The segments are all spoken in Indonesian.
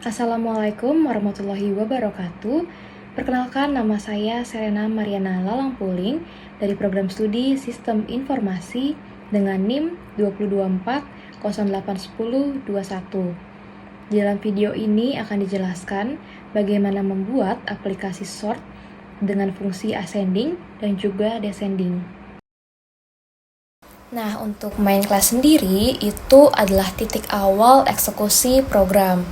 Assalamualaikum warahmatullahi wabarakatuh. Perkenalkan, nama saya Serena Mariana Lalangpuling dari program studi Sistem Informasi dengan NIM 2024-081021. Di dalam video ini akan dijelaskan bagaimana membuat aplikasi sort dengan fungsi ascending dan juga descending. Nah, untuk main class sendiri itu adalah titik awal eksekusi program.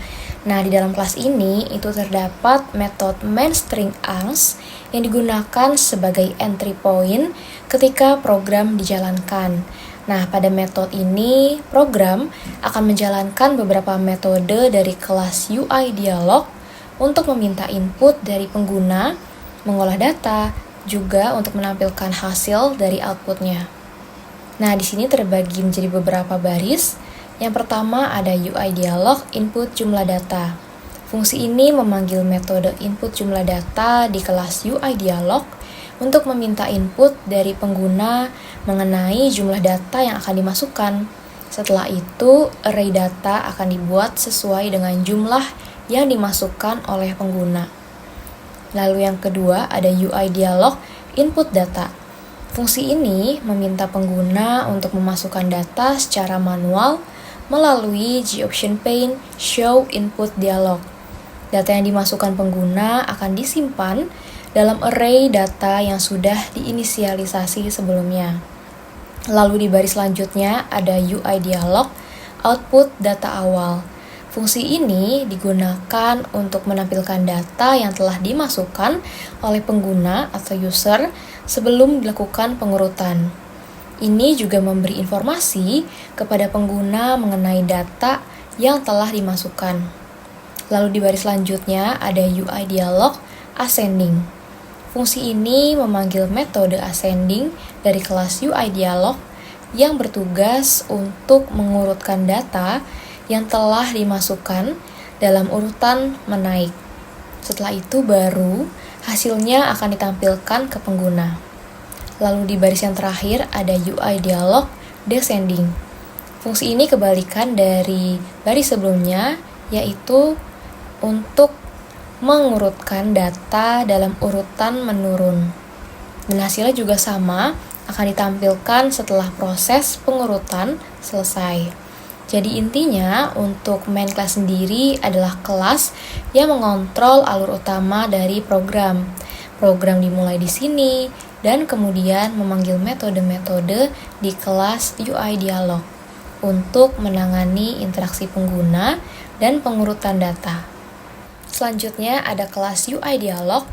Nah, di dalam kelas ini itu terdapat metode main_string_ans yang digunakan sebagai entry point ketika program dijalankan. Nah, pada metode ini, program akan menjalankan beberapa metode dari kelas UI dialog untuk meminta input dari pengguna, mengolah data, juga untuk menampilkan hasil dari outputnya. Nah, di sini terbagi menjadi beberapa baris. Yang pertama ada UI dialog input jumlah data. Fungsi ini memanggil metode input jumlah data di kelas UI dialog untuk meminta input dari pengguna mengenai jumlah data yang akan dimasukkan. Setelah itu, array data akan dibuat sesuai dengan jumlah yang dimasukkan oleh pengguna. Lalu yang kedua ada UI dialog input data. Fungsi ini meminta pengguna untuk memasukkan data secara manual melalui GOption pane Show Input Dialog. Data yang dimasukkan pengguna akan disimpan dalam array data yang sudah diinisialisasi sebelumnya. Lalu di baris selanjutnya ada UI Dialog Output Data Awal. Fungsi ini digunakan untuk menampilkan data yang telah dimasukkan oleh pengguna atau user sebelum dilakukan pengurutan. Ini juga memberi informasi kepada pengguna mengenai data yang telah dimasukkan. Lalu di baris selanjutnya ada UI Dialog Ascending. Fungsi ini memanggil metode ascending dari kelas UI Dialog yang bertugas untuk mengurutkan data yang telah dimasukkan dalam urutan menaik. Setelah itu baru hasilnya akan ditampilkan ke pengguna. Lalu di baris yang terakhir ada UI dialog descending. Fungsi ini kebalikan dari baris sebelumnya, yaitu untuk mengurutkan data dalam urutan menurun. Dan hasilnya juga sama, akan ditampilkan setelah proses pengurutan selesai. Jadi intinya untuk main class sendiri adalah kelas yang mengontrol alur utama dari program. Program dimulai di sini dan kemudian memanggil metode-metode di kelas UI dialog untuk menangani interaksi pengguna dan pengurutan data. Selanjutnya ada kelas UI dialog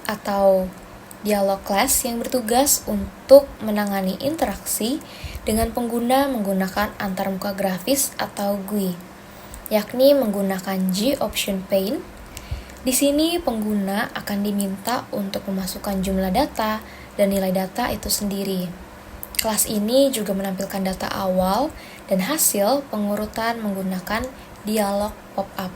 atau dialog class yang bertugas untuk menangani interaksi dengan pengguna menggunakan antarmuka grafis atau GUI, yakni menggunakan GOption pane. Di sini pengguna akan diminta untuk memasukkan jumlah data dan nilai data itu sendiri. Kelas ini juga menampilkan data awal dan hasil pengurutan menggunakan dialog pop-up.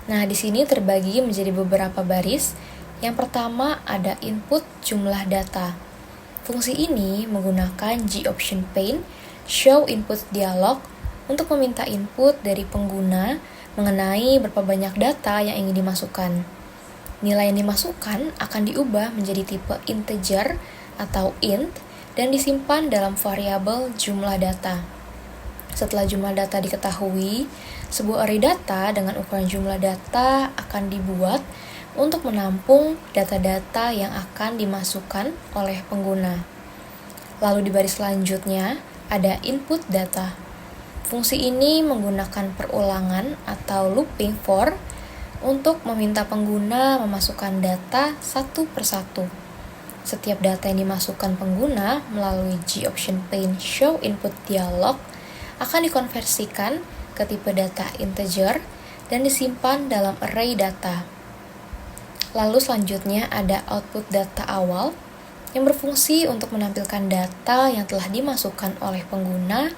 Nah, di sini terbagi menjadi beberapa baris. Yang pertama ada input jumlah data. Fungsi ini menggunakan GOption pane Show Input Dialog untuk meminta input dari pengguna mengenai berapa banyak data yang ingin dimasukkan. Nilai yang dimasukkan akan diubah menjadi tipe integer atau int dan disimpan dalam variabel jumlah data. Setelah jumlah data diketahui, sebuah array data dengan ukuran jumlah data akan dibuat untuk menampung data-data yang akan dimasukkan oleh pengguna. Lalu di baris selanjutnya ada input data. Fungsi ini menggunakan perulangan atau looping for untuk meminta pengguna memasukkan data satu persatu. Setiap data yang dimasukkan pengguna melalui GOption pane Show Input Dialog akan dikonversikan ke tipe data integer dan disimpan dalam array data. Lalu selanjutnya ada output data awal yang berfungsi untuk menampilkan data yang telah dimasukkan oleh pengguna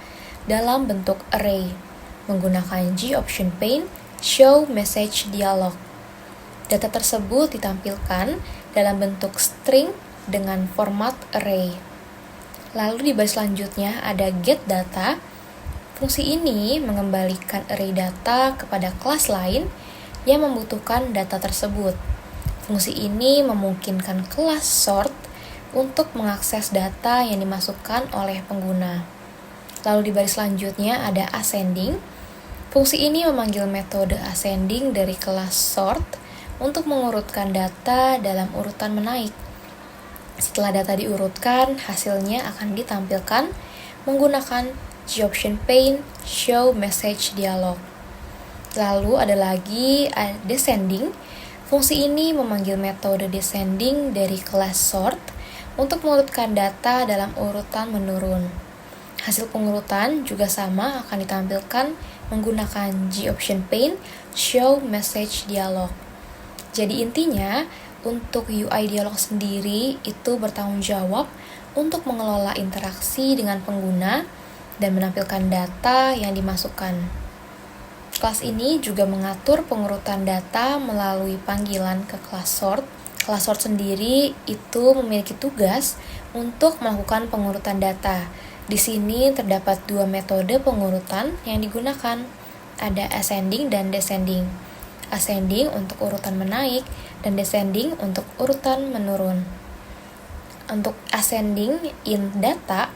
dalam bentuk array menggunakan GOption pane Show Message Dialog. Data tersebut ditampilkan dalam bentuk string dengan format array. Lalu di baris selanjutnya ada get data. Fungsi ini mengembalikan array data kepada kelas lain yang membutuhkan data tersebut. Fungsi ini memungkinkan kelas sort untuk mengakses data yang dimasukkan oleh pengguna. Lalu di baris selanjutnya ada ascending. Fungsi ini memanggil metode ascending dari kelas sort untuk mengurutkan data dalam urutan menaik. Setelah data diurutkan, hasilnya akan ditampilkan menggunakan G-Option pane Show Message Dialog. Lalu ada lagi descending. Fungsi ini memanggil metode descending dari kelas sort untuk mengurutkan data dalam urutan menurun. Hasil pengurutan juga sama akan ditampilkan menggunakan G-Option pane Show Message Dialog. Jadi intinya, untuk UI dialog sendiri itu bertanggung jawab untuk mengelola interaksi dengan pengguna dan menampilkan data yang dimasukkan. Kelas ini juga mengatur pengurutan data melalui panggilan ke kelas sort. Kelas sort sendiri itu memiliki tugas untuk melakukan pengurutan data. Di sini terdapat dua metode pengurutan yang digunakan, ada ascending dan descending. Ascending untuk urutan menaik dan descending untuk urutan menurun. Untuk ascending in data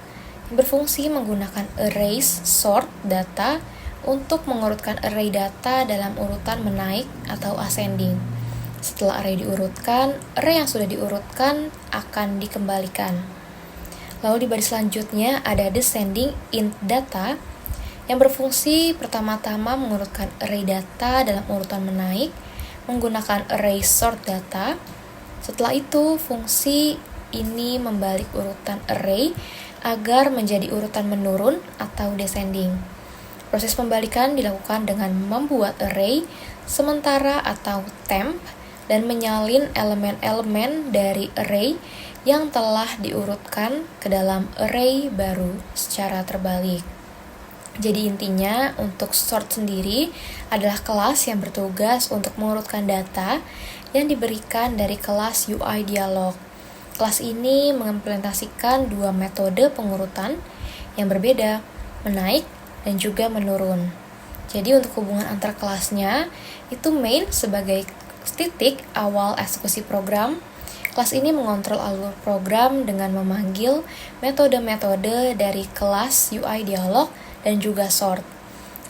berfungsi menggunakan erase sort data untuk mengurutkan array data dalam urutan menaik atau ascending. Setelah array diurutkan, array yang sudah diurutkan akan dikembalikan. Lalu di baris selanjutnya ada descending in data yang berfungsi pertama-tama mengurutkan array data dalam urutan menaik menggunakan array sort data. Setelah itu, fungsi ini membalik urutan array agar menjadi urutan menurun atau descending. Proses pembalikan dilakukan dengan membuat array sementara atau temp dan menyalin elemen-elemen dari array yang telah diurutkan ke dalam array baru secara terbalik. Jadi intinya, untuk sort sendiri adalah kelas yang bertugas untuk mengurutkan data yang diberikan dari kelas UI dialog. Kelas ini mengimplementasikan dua metode pengurutan yang berbeda, menaik dan juga menurun. Jadi untuk hubungan antar kelasnya, itu main sebagai titik awal eksekusi program. Kelas ini mengontrol alur program dengan memanggil metode-metode dari kelas UI dialog dan juga sort.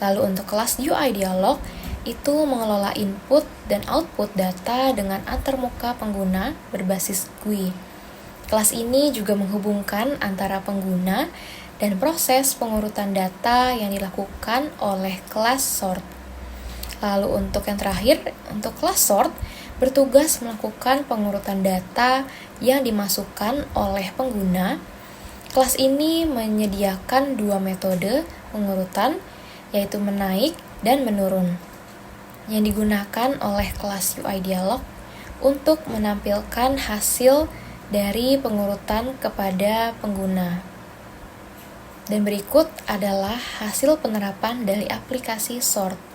Lalu untuk kelas UI dialog itu mengelola input dan output data dengan antarmuka pengguna berbasis GUI. Kelas ini juga menghubungkan antara pengguna dan proses pengurutan data yang dilakukan oleh kelas sort. Lalu untuk yang terakhir, untuk kelas sort bertugas melakukan pengurutan data yang dimasukkan oleh pengguna. Kelas ini menyediakan dua metode pengurutan, yaitu menaik dan menurun, yang digunakan oleh kelas UI dialog untuk menampilkan hasil dari pengurutan kepada pengguna. Dan berikut adalah hasil penerapan dari aplikasi sort.